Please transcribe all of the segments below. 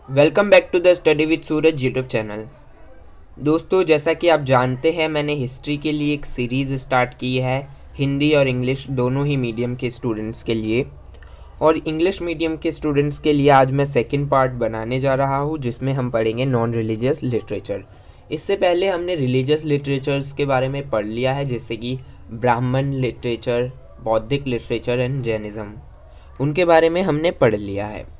Welcome back to the study with Suraj YouTube channel. दोस्तों, जैसा कि आप जानते हैं, मैंने हिस्ट्री के लिए एक सीरीज़ स्टार्ट की है, हिंदी और इंग्लिश दोनों ही मीडियम के स्टूडेंट्स के लिए। और इंग्लिश मीडियम के स्टूडेंट्स के लिए आज मैं सेकंड पार्ट बनाने जा रहा हूँ, जिसमें हम पढ़ेंगे नॉन रिलीजियस लिटरेचर। इससे पहले हमने रिलीजियस लिटरेचर्स के बारे में पढ़ लिया है, जैसे कि ब्राह्मण लिटरेचर, बौद्धिक लिटरेचर एंड जैनिज़्म, उनके बारे में हमने पढ़ लिया है।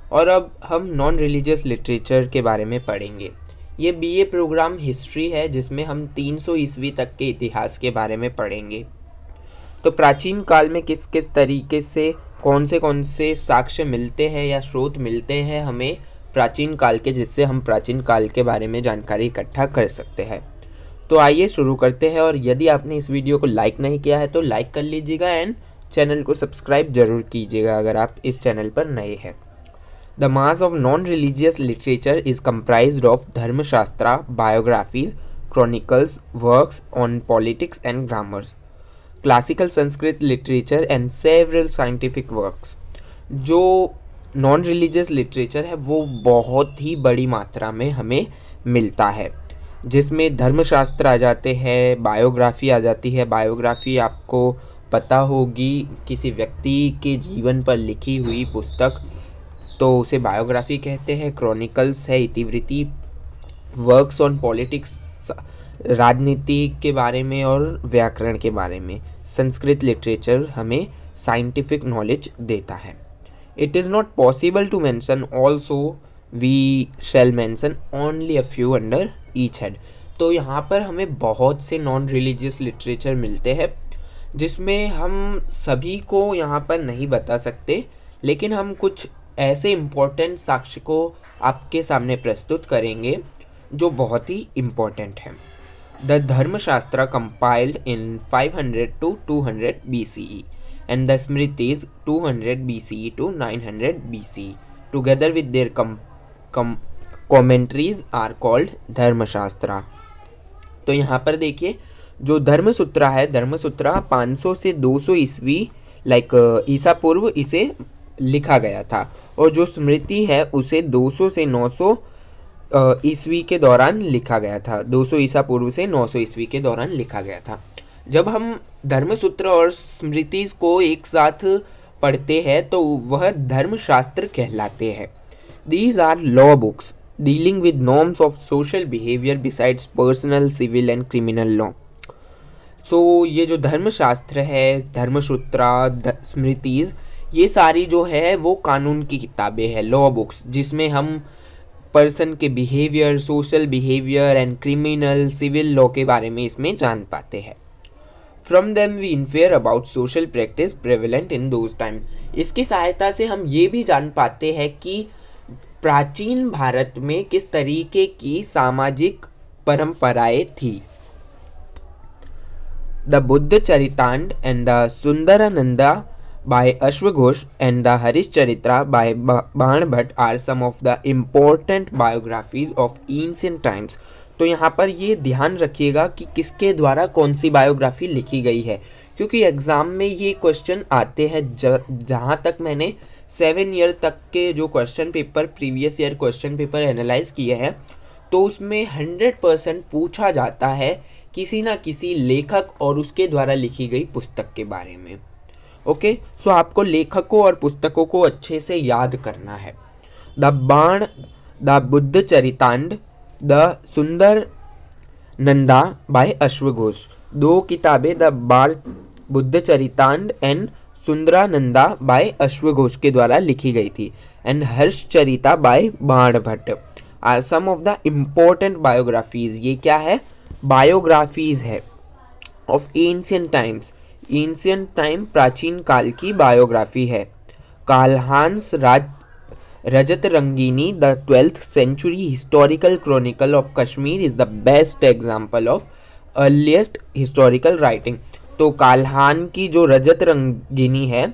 और अब हम नॉन रिलीजियस लिटरेचर के बारे में पढ़ेंगे। ये बीए प्रोग्राम हिस्ट्री है, जिसमें हम 300 ईस्वी तक के इतिहास के बारे में पढ़ेंगे। तो प्राचीन काल में किस किस तरीके से कौन से साक्ष्य मिलते हैं या स्रोत मिलते हैं हमें प्राचीन काल के, जिससे हम प्राचीन काल के बारे में जानकारी इकट्ठा कर सकते हैं। तो आइए शुरू करते हैं। और यदि आपने इस वीडियो को लाइक नहीं किया है तो लाइक कर लीजिएगा एंड चैनल को सब्सक्राइब जरूर कीजिएगा अगर आप इस चैनल पर नए हैं। The mass of non-religious literature is comprised of dharmashastra, biographies, chronicles, works on politics and grammar, classical Sanskrit literature and several scientific works। जो नॉन रिलीजियस लिटरेचर है वो बहुत ही बड़ी मात्रा में हमें मिलता है, जिसमें धर्मशास्त्र आ जाते हैं, बायोग्राफी आ जाती है। बायोग्राफी आपको पता होगी, किसी व्यक्ति के जीवन पर लिखी हुई पुस्तक, तो उसे बायोग्राफी कहते हैं। क्रॉनिकल्स है इतिवृत्ति, वर्क्स ऑन पॉलिटिक्स, राजनीति के बारे में और व्याकरण के बारे में। संस्कृत लिटरेचर हमें साइंटिफिक नॉलेज देता है। It is not possible to mention all, so we shall mention only a few under each head. तो यहाँ पर हमें बहुत से नॉन रिलीजियस लिटरेचर मिलते हैं, जिसमें हम सभी को यहाँ पर नहीं बता सकते, लेकिन हम कुछ ऐसे इम्पोर्टेंट साक्ष्य को आपके सामने प्रस्तुत करेंगे जो बहुत ही इम्पोर्टेंट है। द धर्मशास्त्र compiled in 500 to 200 BCE and the Smritis 200 BCE to 900 BCE together with their commentaries are called धर्मशास्त्र। तो यहाँ पर देखिए, जो धर्मसूत्र है, धर्मसूत्र 500 से 200 ईस्वी ईसा पूर्व इसे लिखा गया था, और जो स्मृति है उसे 200 से 900 ईस्वी के दौरान लिखा गया था। 200 ईसा पूर्व से 900 ईस्वी के दौरान लिखा गया था। जब हम धर्मसूत्र और स्मृति को एक साथ पढ़ते हैं तो वह धर्मशास्त्र कहलाते हैं। These are law books dealing with norms of social behaviour besides personal, civil and criminal law. So ये जो धर्मशास्त्र है, धर्मसूत्र, स्मृतिज, ये सारी जो है वो कानून की किताबें हैं, लॉ बुक्स, जिसमें हम पर्सन के behaviour, social behaviour and criminal, civil law के बारे में इसमें जान पाते हैं। From them we infer about social practice prevalent in those time. इसकी सहायता से हम ये भी जान पाते हैं कि प्राचीन भारत में किस तरीके की सामाजिक परंपराएं थी। The Buddhacharita and the Saundarananda by Ashwaghosh and the Harishcharitra by Banbhat are some of the important biographies of ancient times। तो यहाँ पर ये ध्यान रखिएगा कि किसके द्वारा कौन सी बायोग्राफी लिखी गई है, क्योंकि एग्ज़ाम में ये क्वेश्चन आते हैं। जहाँ तक मैंने 7 ईयर तक के जो question paper, previous year question paper analyse किए हैं, तो उसमें 100% पूछा जाता है किसी न किसी लेखक और उसके द्वारा लिखी गई पुस्तक के बारे में। ओके, सो आपको लेखकों और पुस्तकों को अच्छे से याद करना है। द बाण, द बुद्ध चरितांड, द सुंदर नंदा बाय अश्वघोष। 2 किताबें, the Bana Buddhacharita and Saundarananda by अश्वघोष के द्वारा लिखी गई थी, and Harshacharita by Banabhatta are some of the important biographies. ये क्या है? बायोग्राफीज है of ancient times. Ancient time, प्राचीन काल की बायोग्राफी है। Kalhana's Rajatarangini, the 12th century historical chronicle of Kashmir is the best example of earliest historical writing। तो कालहान की जो रजत रंगीनी है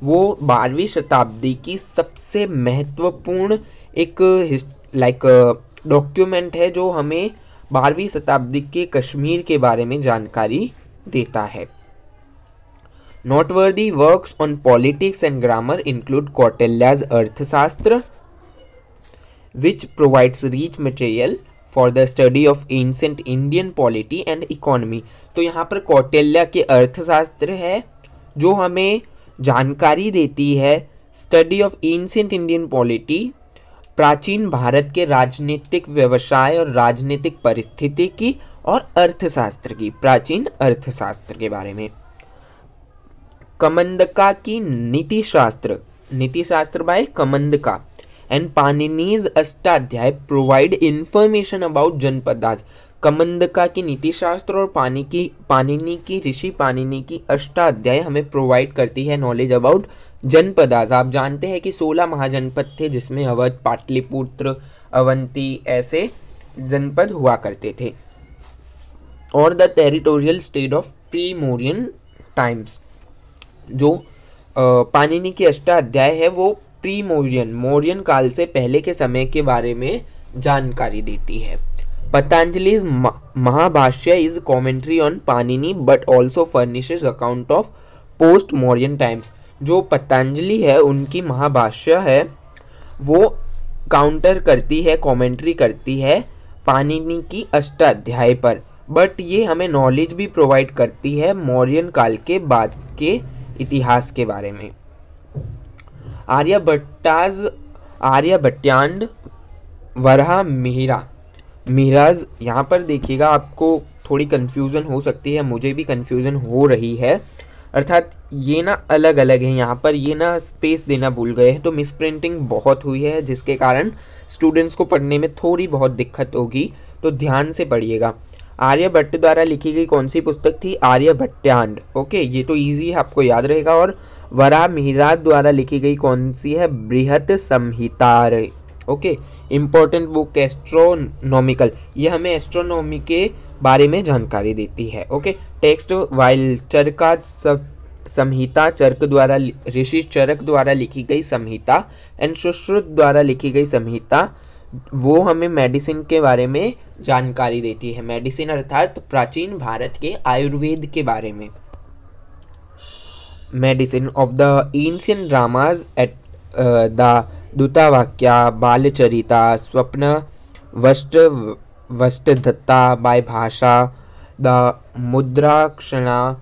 वो 12वीं शताब्दी की सबसे महत्वपूर्ण एक डॉक्यूमेंट है, जो हमें 12वीं शताब्दी के कश्मीर के बारे में जानकारी देता है। Noteworthy works on politics and grammar include Kautilya's Arthashastra, which provides rich material for the study of ancient Indian polity and economy। तो यहाँ पर कौटिल्य के अर्थशास्त्र है जो हमें जानकारी देती है study of ancient Indian polity, प्राचीन भारत के राजनीतिक व्यवसाय और राजनीतिक परिस्थिति की, और अर्थशास्त्र की, प्राचीन अर्थशास्त्र के बारे में। कमंदका की Nitishastra, Nitishastra by Kamandaka and Panini's Ashtadhyayi provide information about janapadas. Kamandaka की नीतिशास्त्र और पाणिनी की ऋषि पाणिनी की अष्टाध्याय हमें प्रोवाइड करती है नॉलेज अबाउट जनपदास। आप जानते हैं कि 16 महाजनपद थे जिसमें अवध, पाटलिपुत्र, अवंती ऐसे जनपद हुआ करते थे। और the territorial state of pre Mauryan times, जो पाणिनि की अष्टाध्याय है वो प्री मौर्यन काल से पहले के समय के बारे में जानकारी देती है। Patanjali Mahabhashya is commentary on Panini but also furnishes account of post Mauryan times. जो पतंजलि है उनकी महाभाष्य है वो काउंटर करती है, कॉमेंट्री करती है पाणिनि की अष्टाध्याय पर, बट ये हमें नॉलेज भी प्रोवाइड करती है मौर्यन काल के बाद के इतिहास के बारे में। आर्यभट्टांड वराह मिहिराज, यहाँ पर देखिएगा आपको थोड़ी कंफ्यूजन हो सकती है, मुझे भी कंफ्यूजन हो रही है, अर्थात ये ना अलग अलग है, यहाँ पर ये ना स्पेस देना भूल गए हैं तो मिस प्रिंटिंग बहुत हुई है जिसके कारण स्टूडेंट्स को पढ़ने में थोड़ी बहुत दिक्कत होगी, तो ध्यान से पढ़िएगा। आर्यभट्ट द्वारा लिखी गई कौन सी पुस्तक थी? आर्यभट्टांड। ओके, ये तो इजी है, आपको याद रहेगा। और वराह मिहिराज द्वारा लिखी गई कौन सी है? बृहत संहिता। ओके, इम्पोर्टेंट बुक, एस्ट्रोनॉमिकल, ये हमें एस्ट्रोनॉमी के बारे में जानकारी देती है। ओके, टेक्स्ट वाइल चरका संहिता, चरक द्वारा, ऋषि चरक द्वारा लिखी गई संहिता एंड सुश्रुत द्वारा लिखी गई संहिता, वो हमें मेडिसिन के बारे में जानकारी देती है। मेडिसिन अर्थात प्राचीन भारत के आयुर्वेद के बारे में। Medicine of the ancient dramas at the Dutavakya, Balacharita, Svapnavasavadatta by Bhasa, the Mudrarakshasa,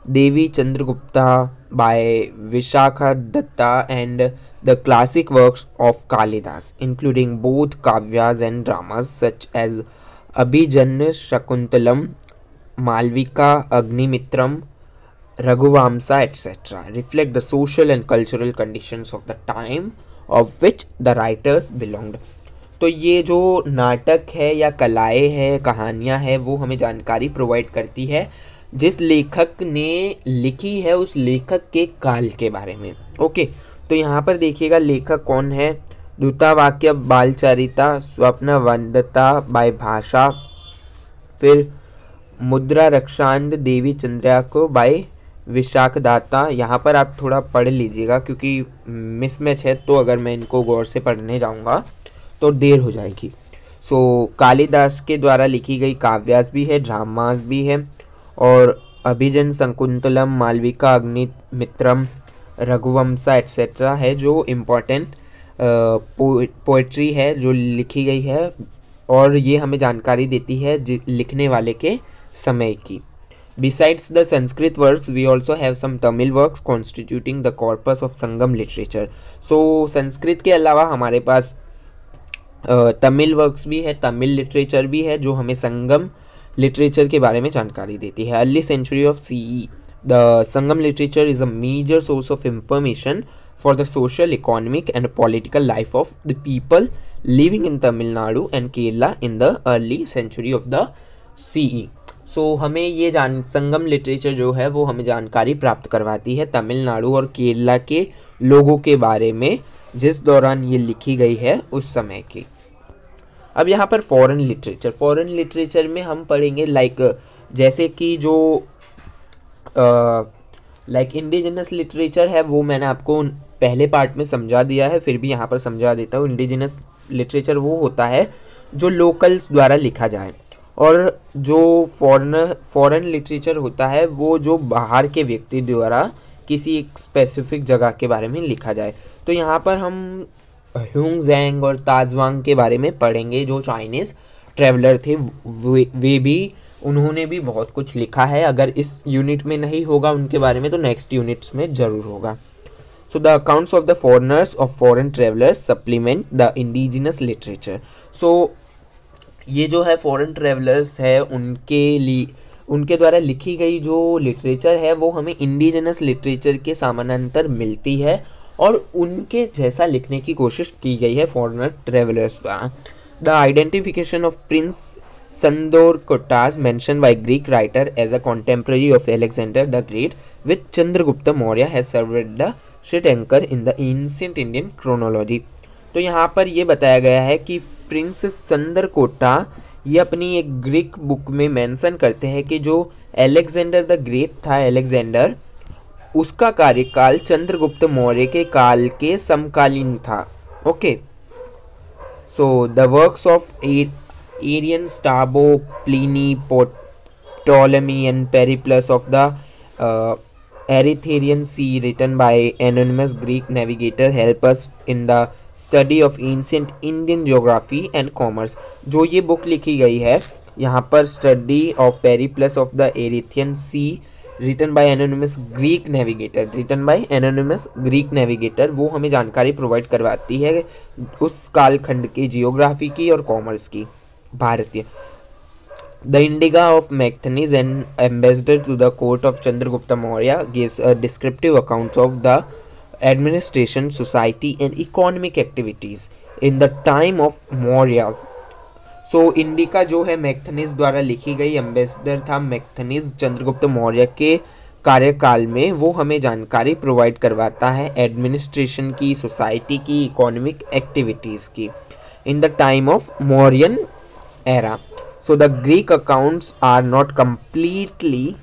Devi Chandragupta by Vishakhadatta, and the classic works of Kalidas, including both kavyas and dramas such as Abhijanna Shakuntalam, Malvika Agnimitram, Raghuvamsa, etc., reflect the social and cultural conditions of the time of which the writers belonged। तो ये जो नाटक है या कलाएँ हैं, कहानियाँ हैं, वो हमें जानकारी प्रोवाइड करती है जिस लेखक ने लिखी है उस लेखक के काल के बारे में। ओके, तो यहाँ पर देखिएगा लेखक कौन है? दूतावाक्य, बालचरिता, स्वप्न वंदता बाय भाषा, फिर मुद्रा रक्षांद, देवी चंद्रा को बाय विशाखदाता। यहाँ पर आप थोड़ा पढ़ लीजिएगा क्योंकि मिसमैच है, तो अगर मैं इनको गौर से पढ़ने जाऊँगा तो देर हो जाएगी। सो कालिदास के द्वारा लिखी गई काव्यास भी है, ड्रामास भी है, और अभिजन शकुंतलम, मालविका अग्निमित्रम, रघुवंशा एट्सेट्रा है जो इम्पोर्टेंट पोएट्री है जो लिखी गई है, और ये हमें जानकारी देती है लिखने वाले के समय की। Besides the Sanskrit works we also have some Tamil works constituting the corpus of Sangam literature. So Sanskrit के अलावा हमारे पास तमिल वर्क्स भी है, तमिल लिटरेचर भी है जो हमें संगम लिटरेचर के बारे में जानकारी देती है। Early century of CE, the Sangam literature is a major source of information for the social, economic and political life of the people living in Tamil Nadu and Kerala in the early century of the CE। So हमें ये संगम literature जो है वो हमें जानकारी प्राप्त करवाती है तमिलनाडु और केरला के लोगों के बारे में जिस दौरान ये लिखी गई है उस समय की। अब यहाँ पर फॉरेन लिटरेचर में हम पढ़ेंगे जैसे कि जो इंडिजिनस लिटरेचर है वो मैंने आपको पहले पार्ट में समझा दिया है, फिर भी यहाँ पर समझा देता हूँ। इंडिजिनस लिटरेचर वो होता है जो लोकल्स द्वारा लिखा जाए, और जो फॉरेन लिटरेचर होता है वो जो बाहर के व्यक्ति द्वारा किसी एक स्पेसिफिक जगह के बारे में लिखा जाए। तो यहाँ पर हम ह्यूंगजैंग और ताजवांग के बारे में पढ़ेंगे, जो चाइनीज़ ट्रैवलर थे। वे भी, उन्होंने भी बहुत कुछ लिखा है। अगर इस यूनिट में नहीं होगा उनके बारे में तो नेक्स्ट यूनिट्स में ज़रूर होगा। So the accounts of the foreigners of foreign travellers supplement the indigenous literature. So ये जो है फॉरेन ट्रेवलर्स है उनके लिए, उनके द्वारा लिखी गई जो लिटरेचर है वो हमें इंडिजिनस लिटरेचर के समानांतर मिलती है और उनके जैसा लिखने की कोशिश की गई है फॉरेनर ट्रेवलर्स द्वारा। The identification of prince Sandrokottos mention by Greek writer as a contemporary of Alexander the Great with Chandragupta Maurya has served the sheet anchor in the ancient Indian chronology. तो यहाँ पर ये बताया गया है कि प्रिंस संदरकोटा ये अपनी एक ग्रीक बुक में मेंशन करते हैं कि जो एलेक्जेंडर द ग्रेट था, एलेक्जेंडर, उसका कार्यकाल चंद्रगुप्त मौर्य के काल के समकालीन था। Okay, so the works of Arrian, Strabo, Pliny, Ptolemy and Periplus of the Erythraean Sea written by anonymous Greek navigator help us in the study of ancient Indian geography and commerce। जो ये book लिखी गई है यहाँ पर, study of Periplus of the Erythraean Sea written by anonymous Greek navigator, वो हमें जानकारी प्रोवाइड करवाती है उस कालखंड के जियोग्राफी की और कॉमर्स की, भारतीय। The Indica of Megasthenes and ambassador to the court of Chandragupta Maurya gives a descriptive accounts of the administration, society and economic activities in the time of Mauryas. So Indica जो है मैक्थनीज द्वारा लिखी गई, एम्बेसडर था मैक्थनीज चंद्रगुप्त मौर्य के कार्यकाल में, वो हमें जानकारी प्रोवाइड करवाता है एडमिनिस्ट्रेशन की, सोसाइटी की, इकोनॉमिक एक्टिविटीज़ की in the time of Mauryan era. So the Greek accounts are not completely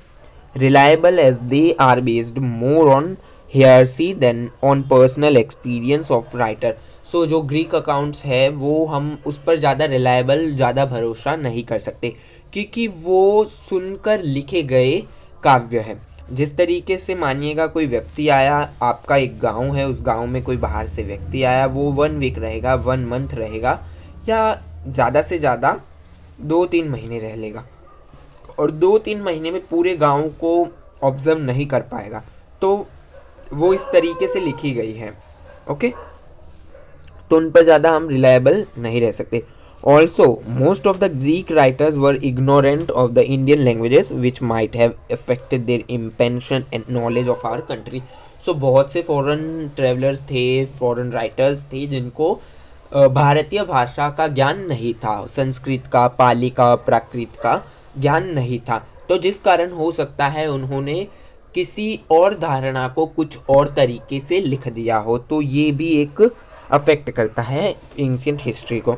reliable as they are based more on hearsay than on personal experience of writer। सो जो Greek accounts है वो हम उस पर ज़्यादा reliable, ज़्यादा भरोसा नहीं कर सकते क्योंकि वो सुनकर लिखे गए काव्य है। जिस तरीके से मानिएगा कोई व्यक्ति आया, आपका एक गांव है, उस गांव में कोई बाहर से व्यक्ति आया, वो 1 वीक रहेगा, 1 मंथ रहेगा या ज़्यादा से ज़्यादा 2-3 महीने रह लेगा और 2-3 महीने में पूरे गांव को ऑब्जर्व नहीं कर पाएगा, तो वो इस तरीके से लिखी गई है। ओके, तो उन पर ज़्यादा हम रिलायबल नहीं रह सकते। Also most of the Greek writers were ignorant of the Indian languages which might have affected their impression and knowledge of our country. So बहुत से फॉरेन ट्रेवलर्स थे, फॉरेन राइटर्स थे जिनको भारतीय भाषा का ज्ञान नहीं था, संस्कृत का, पाली का, प्राकृत का ज्ञान नहीं था, तो जिस कारण हो सकता है उन्होंने किसी और धारणा को कुछ और तरीके से लिख दिया हो, तो ये भी एक अफेक्ट करता है एंशिएंट हिस्ट्री को।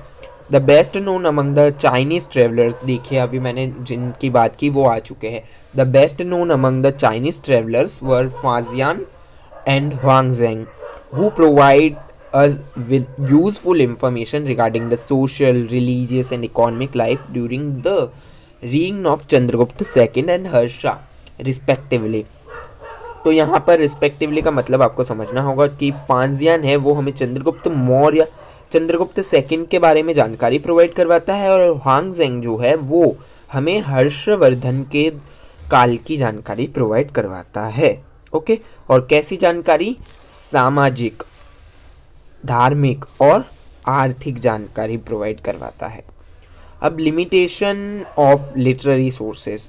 The best known among the Chinese travellers, देखिए अभी मैंने जिनकी बात की वो आ चुके हैं। The best known among the Chinese travellers were Faxian and Xuanzang who provide us with useful information regarding the social, religious and economic life during the reign of Chandragupta II and Harsha respectively। तो यहाँ पर respectively का मतलब आपको समझना होगा कि फाजियान है वो हमें चंद्रगुप्त मौर्य, चंद्रगुप्त सेकंड के बारे में जानकारी प्रोवाइड करवाता है और ह्वांगजेंग जो है वो हमें हर्षवर्धन के काल की जानकारी प्रोवाइड करवाता है। ओके, और कैसी जानकारी? सामाजिक, धार्मिक और आर्थिक जानकारी प्रोवाइड करवाता है। अब लिमिटेशन ऑफ लिटरेरी सोर्सेज,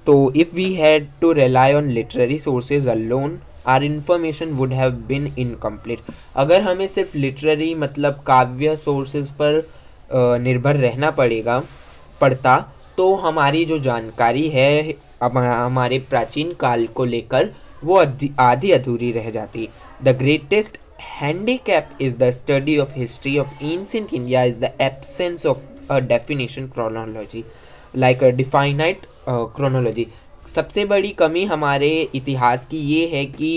तो if we had to rely on literary sources alone our information would have been incomplete. अगर हमें सिर्फ लिटरेरी मतलब काव्य सोर्सेज पर निर्भर रहना पड़ता तो हमारी जो जानकारी है हमारे प्राचीन काल को लेकर वो आधी अधूरी रह जाती। The greatest handicap is the study of history of ancient India is the absence of a definition chronology like a definite chronology। सबसे बड़ी कमी हमारे इतिहास की ये है कि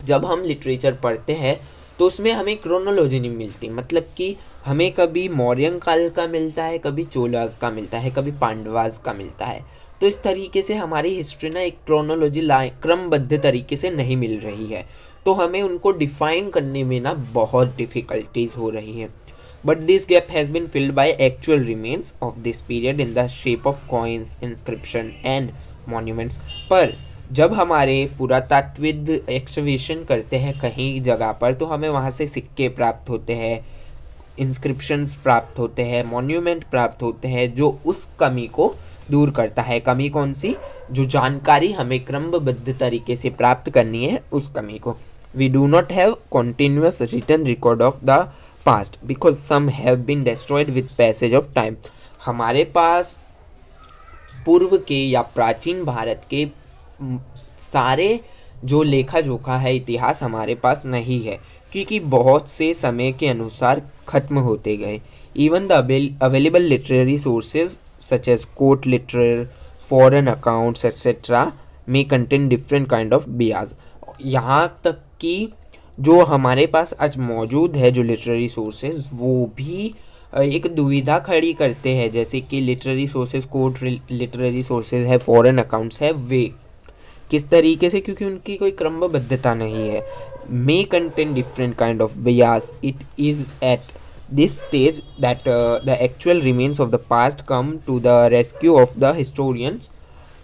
जब हम लिटरेचर पढ़ते हैं तो उसमें हमें क्रोनोलॉजी नहीं मिलती, मतलब कि हमें कभी मौर्यन काल का मिलता है, कभी चोलास का मिलता है, कभी पांडवास का मिलता है। तो इस तरीके से हमारी हिस्ट्री ना एक क्रोनोलॉजी क्रमबद्ध तरीके से नहीं मिल रही है। तो हमें उनको डिफाइन करने में ना बहुत डिफ़िकल्टीज हो रही हैं। But this gap has been filled by actual remains of this period in the shape of coins, inscription and monuments. पर जब हमारे पुरातात्विद एक्सकवेशन करते हैं कहीं जगह पर, तो हमें वहाँ से सिक्के प्राप्त होते हैं, इंस्क्रिप्शंस प्राप्त होते हैं, मॉन्यूमेंट प्राप्त होते हैं, जो उस कमी को दूर करता है। कमी कौन सी? जो जानकारी हमें क्रमबद्ध तरीके से प्राप्त करनी है, उस कमी को। We do not have continuous written record of the past because some have been destroyed with passage of time. हमारे पास पूर्व के या प्राचीन भारत के सारे जो लेखा जोखा है, इतिहास हमारे पास नहीं है, क्योंकि बहुत से समय के अनुसार खत्म होते गए। Even the available literary sources such as court literature, foreign accounts etcetera may contain different kind of bias. यहाँ तक कि जो हमारे पास आज मौजूद है जो लिटरेरी सोर्सेज, वो भी एक दुविधा खड़ी करते हैं, जैसे कि literary sources, court literary sources है, फॉरेन अकाउंट्स है, वे किस तरीके से, क्योंकि उनकी कोई क्रमबद्धता नहीं है। May contain different kind of bias. It is at this stage that the actual remains of the past come to the rescue of the historians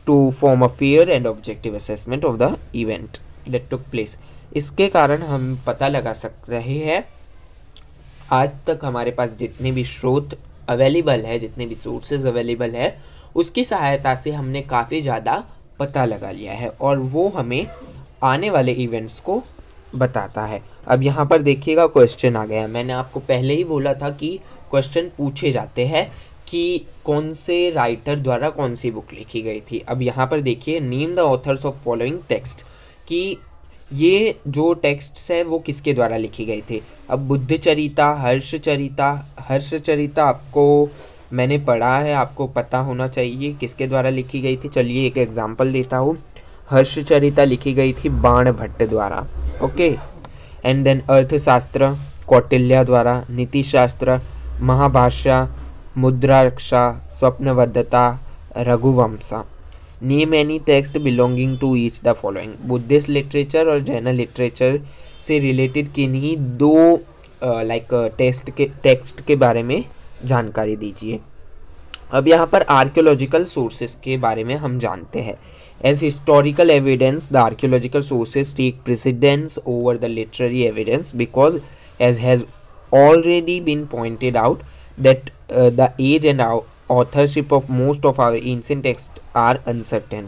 to form a fair and objective assessment of the event that took place. इसके कारण हम पता लगा सक रहे हैं, आज तक हमारे पास जितने भी स्रोत अवेलेबल है, जितने भी सोर्सेज अवेलेबल है, उसकी सहायता से हमने काफ़ी ज़्यादा पता लगा लिया है और वो हमें आने वाले इवेंट्स को बताता है। अब यहाँ पर देखिएगा क्वेश्चन आ गया। मैंने आपको पहले ही बोला था कि क्वेश्चन पूछे जाते हैं कि कौन से राइटर द्वारा कौन सी बुक लिखी गई थी। अब यहाँ पर देखिए, name the author's of following text, कि ये जो टेक्स्ट्स है वो किसके द्वारा लिखी गई थी। अब बुद्धचरिता, हर्षचरिता आपको मैंने पढ़ा है, आपको पता होना चाहिए किसके द्वारा लिखी गई थी। चलिए एक एग्जांपल देता हूँ। हर्षचरिता लिखी गई थी बाणभट्ट द्वारा, okay. And then Arthashastra Kautilya द्वारा, Nitishastra Mahabhashya, Mudrarakshasa, Svapnavasavadatta, Raghuvamsha. Name any text belonging to each the following. Buddhist literature और जैन लिटरेचर से रिलेटेड किन्हीं दो टेक्स्ट के बारे में जानकारी दीजिए। अब यहाँ पर आर्कियोलॉजिकल सोर्सेस के बारे में हम जानते हैं। As historical evidence the archaeological sources take precedence over the literary evidence because as has already been pointed out that the age and authorship of most of our ancient texts are uncertain.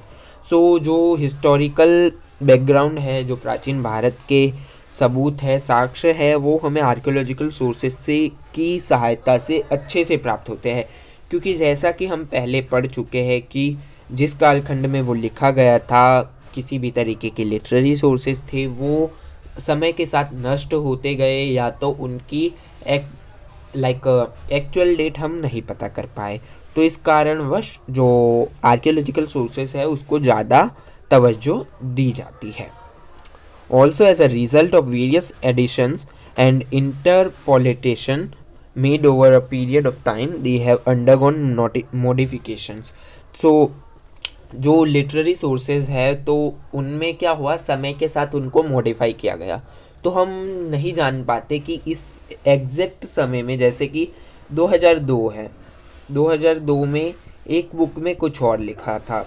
So जो historical background है, जो प्राचीन भारत के सबूत है, साक्ष्य है, वो हमें आर्कियोलॉजिकल सोर्सेस से की सहायता से अच्छे से प्राप्त होते हैं। क्योंकि जैसा कि हम पहले पढ़ चुके हैं कि जिस कालखंड में वो लिखा गया था, किसी भी तरीके के लिटरेरी सोर्सेस थे, वो समय के साथ नष्ट होते गए, या तो उनकी एक्चुअल डेट हम नहीं पता कर पाए। तो इस कारणवश जो आर्कियोलॉजिकल सोर्सेस है उसको ज़्यादा तवज्जो दी जाती है। Also as a result of various editions and interpolation made over a period of time they have undergone modifications. So जो लिटरेरी सोर्सेज है तो उनमें क्या हुआ, समय के साथ उनको मॉडिफाई किया गया। तो हम नहीं जान पाते कि इस एग्जैक्ट समय में, जैसे कि 2002 है, 2002 में एक बुक में कुछ और लिखा था,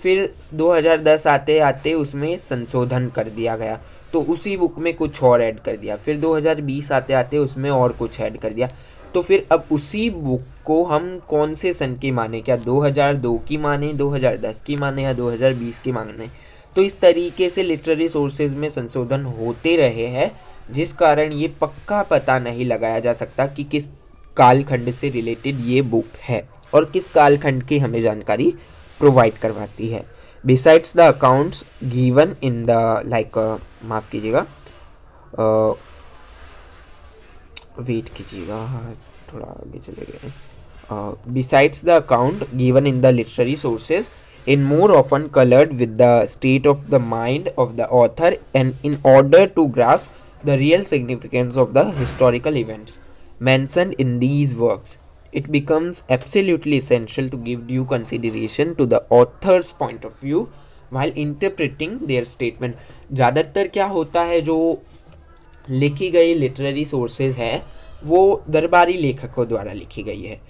फिर 2010 आते आते उसमें संशोधन कर दिया गया, तो उसी बुक में कुछ और ऐड कर दिया, फिर 2020 आते आते उसमें और कुछ ऐड कर दिया। तो फिर अब उसी बुक को हम कौन से सन की माने, क्या 2002 की माने, 2010 की माने, या 2020 की माने। तो इस तरीके से लिटरेरी सोर्सेज में संशोधन होते रहे हैं, जिस कारण ये पक्का पता नहीं लगाया जा सकता कि किस कालखंड से रिलेटेड ये बुक है और किस कालखंड की हमें जानकारी प्रोवाइड करवाती है। Besides the accounts given in the माफ़ कीजिएगा, वेट कीजिएगा, थोड़ा आगे चले गए। Besides the account given in the literary sources in more often colored with the state of the mind of the author and in order to grasp the real significance of the historical events mentioned in these works, it becomes absolutely essential to give due consideration to the author's point of view while interpreting their statement। ज़्यादातर क्या होता है, जो लिखी गई literary sources है वो दरबारी लेखकों द्वारा लिखी गई है,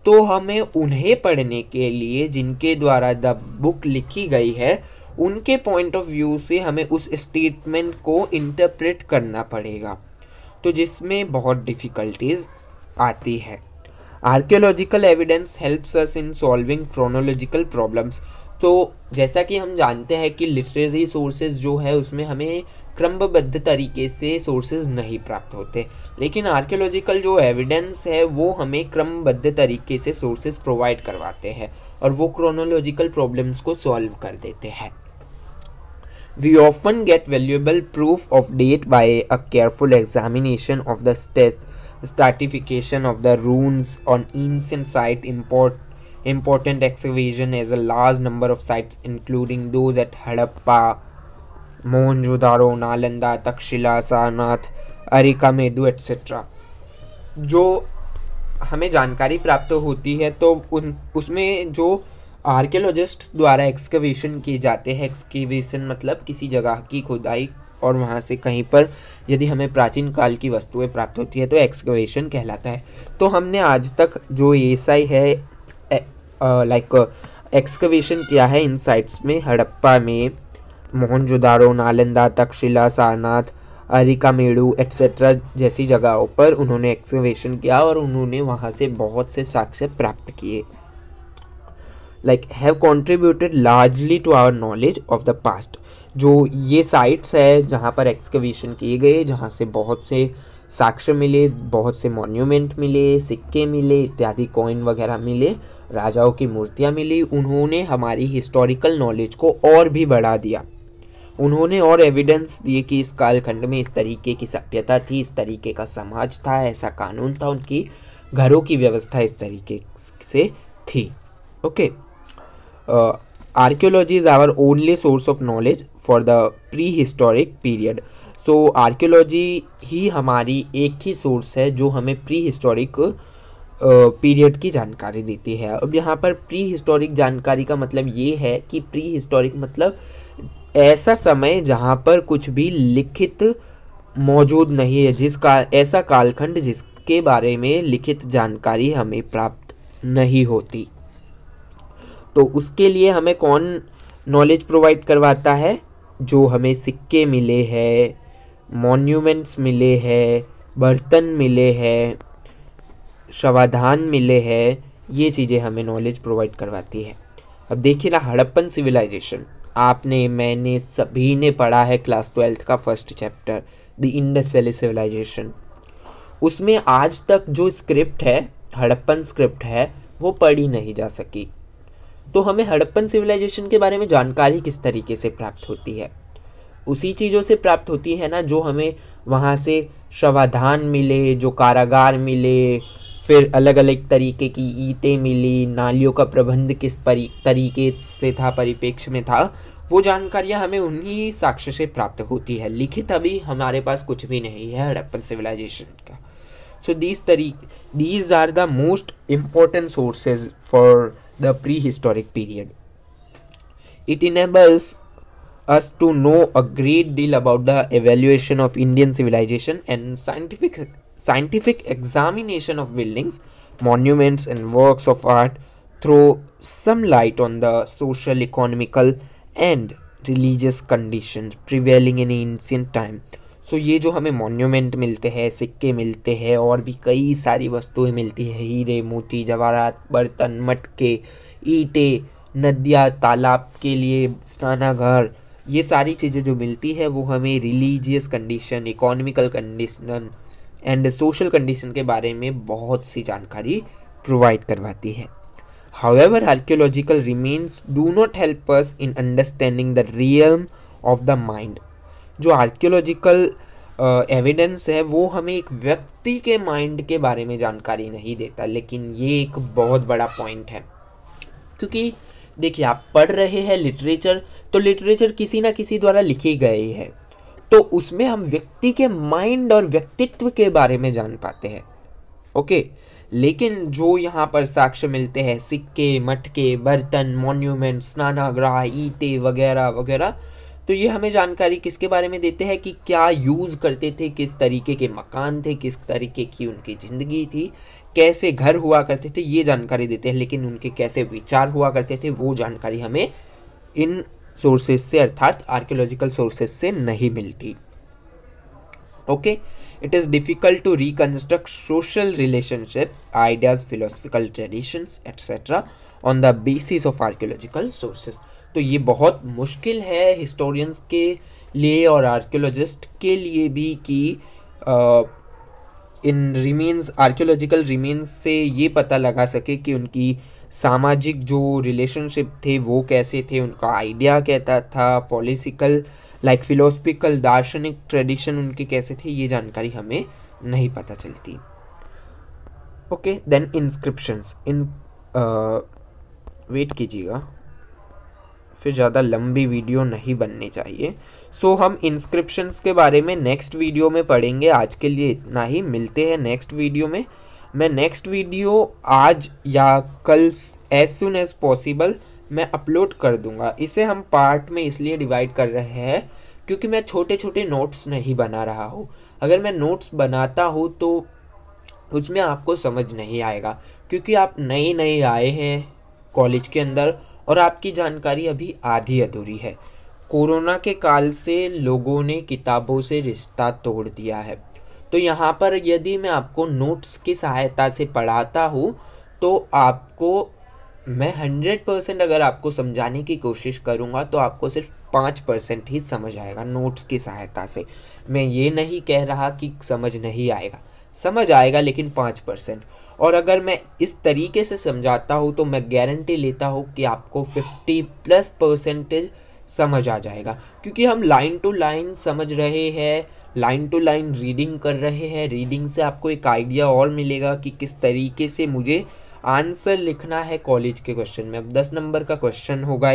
तो हमें उन्हें पढ़ने के लिए जिनके द्वारा द बुक लिखी गई है उनके पॉइंट ऑफ व्यू से हमें उस स्टेटमेंट को इंटरप्रेट करना पड़ेगा, तो जिसमें बहुत डिफ़िकल्टीज आती है। Archaeological evidence helps us in solving chronological problems. तो जैसा कि हम जानते हैं कि लिटरेरी सोर्सेज जो है उसमें हमें क्रमबद्ध तरीके से सोर्सेज नहीं प्राप्त होते, लेकिन आर्कियोलॉजिकल जो एविडेंस है वो हमें क्रमबद्ध तरीके से सोर्सेज प्रोवाइड करवाते हैं और वो क्रोनोलॉजिकल प्रॉब्लम्स को सॉल्व कर देते हैं। We often get valuable proof of date by a careful examination of the stratification of the ruins on ancient site. Important excavation as a large number of sites, including those at Harappa, Mohenjo-daro, Nalanda, Takshila, Sarnath, Arikamedu, etc. जो हमें जानकारी प्राप्त होती है तो उसमें जो archaeologist द्वारा एक्सकवेशन किए जाते हैं, एक्सकवेशन मतलब किसी जगह की खुदाई और वहाँ से कहीं पर यदि हमें प्राचीन काल की वस्तुएं प्राप्त होती है तो एक्सकवेशन कहलाता है। तो हमने आज तक जो एएसआई है एक्सकवेशन किया है इन साइट्स में, हड़प्पा में, मोहनजोदारो, नालंदा, तक्षशिला, सारनाथ, अरिकामेडु एट्सेट्रा जैसी जगहों पर उन्होंने एक्सकवेशन किया और उन्होंने वहाँ से बहुत से साक्ष्य प्राप्त किए। Have contributed largely to our knowledge of the past. जो ये साइट्स है जहाँ पर एक्सकवेशन किए गए, जहाँ से बहुत से साक्ष्य मिले, बहुत से मॉन्यूमेंट मिले, सिक्के मिले इत्यादि, कॉइन वगैरह मिले, राजाओं की मूर्तियाँ मिली, उन्होंने हमारी हिस्टोरिकल नॉलेज को और भी बढ़ा दिया। उन्होंने और एविडेंस दिए कि इस कालखंड में इस तरीके की सभ्यता थी, इस तरीके का समाज था, ऐसा कानून था, उनकी घरों की व्यवस्था इस तरीके से थी। Okay, archaeology is our only source of knowledge for the pre historic period. So archaeology ही हमारी एक ही सोर्स है जो हमें प्री हिस्टोरिक पीरियड की जानकारी देती है। अब यहाँ पर प्री हिस्टोरिक जानकारी का मतलब ये है कि प्री हिस्टोरिक मतलब ऐसा समय जहाँ पर कुछ भी लिखित मौजूद नहीं है, ऐसा कालखंड जिसके बारे में लिखित जानकारी हमें प्राप्त नहीं होती। तो उसके लिए हमें कौन नॉलेज प्रोवाइड करवाता है? जो हमें सिक्के मिले हैं, मॉन्यूमेंट्स मिले हैं, बर्तन मिले हैं, शवाधान मिले हैं, ये चीज़ें हमें नॉलेज प्रोवाइड करवाती है। अब देखिए ना, हड़प्पन सिविलाइजेशन आपने, मैंने, सभी ने पढ़ा है क्लास 12th का first chapter, the Indus valley civilisation. उसमें आज तक जो स्क्रिप्ट है, हड़प्पन स्क्रिप्ट है, वो पढ़ी नहीं जा सकी। तो हमें हड़प्पन सिविलाइजेशन के बारे में जानकारी किस तरीके से प्राप्त होती है? उसी चीज़ों से प्राप्त होती है ना जो हमें वहाँ से शवाधान मिले, जो कारागार मिले, फिर अलग अलग तरीके की ईंटें मिली, नालियों का प्रबंध किस तरीके से था, परिप्रेक्ष्य में था, वो जानकारियाँ हमें उन्हीं साक्ष्य से प्राप्त होती है। लिखित अभी हमारे पास कुछ भी नहीं है हड़प्पन सिविलाइजेशन का। सो these are the most important sources for the prehistoric period. It enables us to know a great deal about the evaluation of Indian civilization and scientific examination of buildings, monuments and works of art throw some light on the social, economical and religious conditions prevailing in ancient time. सो ये जो हमें monument मिलते हैं, सिक्के मिलते हैं और भी कई सारी वस्तुएं मिलती है, हीरे मोती जवाहरात, बर्तन, मटके, ईंटें, नदियाँ, तालाब के लिए स्नानागार, ये सारी चीज़ें जो मिलती है वो हमें religious condition, economical condition and social condition के बारे में बहुत सी जानकारी प्रोवाइड करवाती है। However archaeological remains do not help us in understanding the realm of the mind. जो आर्कियोलॉजिकल एविडेंस है वो हमें एक व्यक्ति के माइंड के बारे में जानकारी नहीं देता, लेकिन ये एक बहुत बड़ा पॉइंट है। क्योंकि देखिए, आप पढ़ रहे हैं लिटरेचर, तो लिटरेचर किसी ना किसी द्वारा लिखी गई है, तो उसमें हम व्यक्ति के माइंड और व्यक्तित्व के बारे में जान पाते हैं। ओके, लेकिन जो यहाँ पर साक्ष्य मिलते हैं, सिक्के, मटके, बर्तन, मॉन्यूमेंट, स्नानागृह, ईंटें वगैरह वगैरह, तो ये हमें जानकारी किसके बारे में देते हैं कि क्या यूज़ करते थे, किस तरीके के मकान थे, किस तरीके की उनकी ज़िंदगी थी, कैसे घर हुआ करते थे, ये जानकारी देते हैं। लेकिन उनके कैसे विचार हुआ करते थे वो जानकारी हमें इन सोर्सेज से अर्थात आर्कियोलॉजिकल सोर्सेज से नहीं मिलती। Okay, it is difficult to reconstruct social relationship, ideas, philosophical traditions, etc. on the basis of archaeological sources. तो ये बहुत मुश्किल है हिस्टोरियंस के लिए और आर्कियोलॉजिस्ट के लिए भी कि इन रिमेन्स, आर्कियोलॉजिकल रिमेन्स से ये पता लगा सके कि उनकी सामाजिक जो रिलेशनशिप थे वो कैसे थे, उनका आइडिया कैसा था, पॉलिटिकल लाइक फिलोसफिकल दार्शनिक ट्रेडिशन उनके कैसे थे, ये जानकारी हमें नहीं पता चलती। Okay, then inscriptions. वेट कीजिएगा, फिर ज़्यादा लंबी वीडियो नहीं बननी चाहिए। सो हम इंस्क्रिप्शंस के बारे में नेक्स्ट वीडियो में पढ़ेंगे। आज के लिए इतना ही, मिलते हैं नेक्स्ट वीडियो में। मैं नेक्स्ट वीडियो आज या कल एज सुन एज पॉसिबल मैं अपलोड कर दूंगा। इसे हम पार्ट में इसलिए डिवाइड कर रहे हैं क्योंकि मैं छोटे छोटे नोट्स नहीं बना रहा हूँ। अगर मैं नोट्स बनाता हूँ तो उसमें आपको समझ नहीं आएगा, क्योंकि आप नए नए आए हैं कॉलेज के अंदर और आपकी जानकारी अभी आधी अधूरी है। कोरोना के काल से लोगों ने किताबों से रिश्ता तोड़ दिया है। तो यहाँ पर यदि मैं आपको नोट्स की सहायता से पढ़ाता हूँ तो आपको मैं 100% अगर आपको समझाने की कोशिश करूँगा तो आपको सिर्फ 5% ही समझ आएगा नोट्स की सहायता से। मैं ये नहीं कह रहा कि समझ नहीं आएगा, समझ आएगा, लेकिन 5%। और अगर मैं इस तरीके से समझाता हूँ तो मैं गारंटी लेता हूँ कि आपको 50+% समझ आ जाएगा, क्योंकि हम लाइन टू लाइन समझ रहे हैं, लाइन टू लाइन रीडिंग कर रहे हैं। रीडिंग से आपको एक आइडिया और मिलेगा कि किस तरीके से मुझे आंसर लिखना है कॉलेज के क्वेश्चन में। अब 10 नंबर का क्वेश्चन होगा,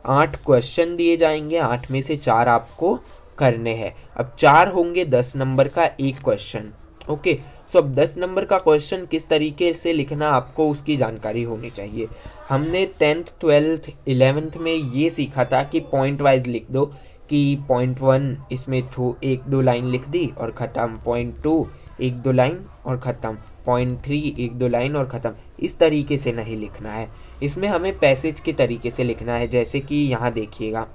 8 क्वेश्चन दिए जाएंगे, 8 में से 4 आपको करने हैं। अब 4 होंगे 10 नंबर का एक क्वेश्चन। ओके, सो अब 10 नंबर का क्वेश्चन किस तरीके से लिखना आपको उसकी जानकारी होनी चाहिए। हमने 10th 12th 11th में ये सीखा था कि पॉइंट वाइज लिख दो, कि पॉइंट 1 इसमें 1-2 लाइन लिख दी और ख़त्म, पॉइंट 2 1-2 लाइन और ख़त्म, पॉइंट 3 1-2 लाइन और ख़त्म। इस तरीके से नहीं लिखना है, इसमें हमें पैसेज के तरीके से लिखना है। जैसे कि यहाँ देखिएगा,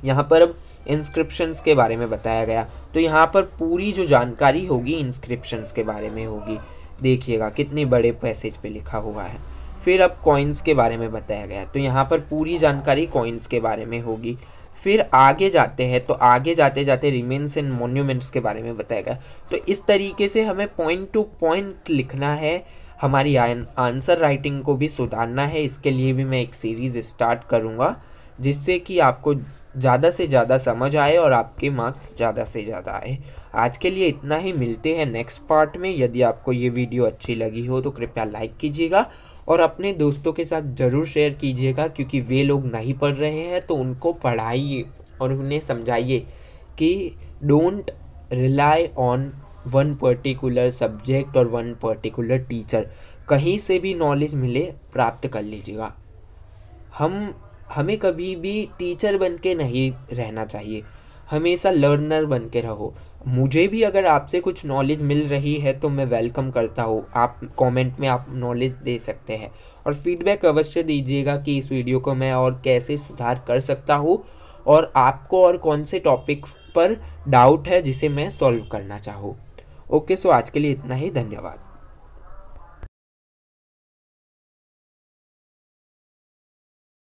यहाँ पर अब इंस्क्रिप्शंस के बारे में बताया गया, तो यहाँ पर पूरी जो जानकारी होगी इंस्क्रिप्शंस के बारे में होगी। देखिएगा कितने बड़े पैसेज पे लिखा हुआ है। फिर अब कॉइन्स के बारे में बताया गया, तो यहाँ पर पूरी जानकारी कॉइन्स के बारे में होगी। फिर आगे जाते हैं तो आगे जाते जाते रिमेन्स एंड मॉन्यूमेंट्स के बारे में बताया गया। तो इस तरीके से हमें पॉइंट टू पॉइंट लिखना है, हमारी आंसर राइटिंग को भी सुधारना है। इसके लिए भी मैं एक सीरीज़ स्टार्ट करूँगा जिससे कि आपको ज़्यादा से ज़्यादा समझ आए और आपके मार्क्स ज़्यादा से ज़्यादा आए। आज के लिए इतना ही, मिलते हैं नेक्स्ट पार्ट में। यदि आपको ये वीडियो अच्छी लगी हो तो कृपया लाइक कीजिएगा और अपने दोस्तों के साथ ज़रूर शेयर कीजिएगा, क्योंकि वे लोग नहीं पढ़ रहे हैं तो उनको पढ़ाइए और उन्हें समझाइए कि don't rely on one particular subject और वन पर्टिकुलर टीचर। कहीं से भी नॉलेज मिले प्राप्त कर लीजिएगा। हमें कभी भी टीचर बन के नहीं रहना चाहिए, हमेशा लर्नर बन के रहो। मुझे भी अगर आपसे कुछ नॉलेज मिल रही है तो मैं वेलकम करता हूँ। आप कमेंट में आप नॉलेज दे सकते हैं और फीडबैक अवश्य दीजिएगा कि इस वीडियो को मैं और कैसे सुधार कर सकता हूँ और आपको और कौन से टॉपिक्स पर डाउट है जिसे मैं सॉल्व करना चाहूँ। ओके, सो आज के लिए इतना ही, धन्यवाद।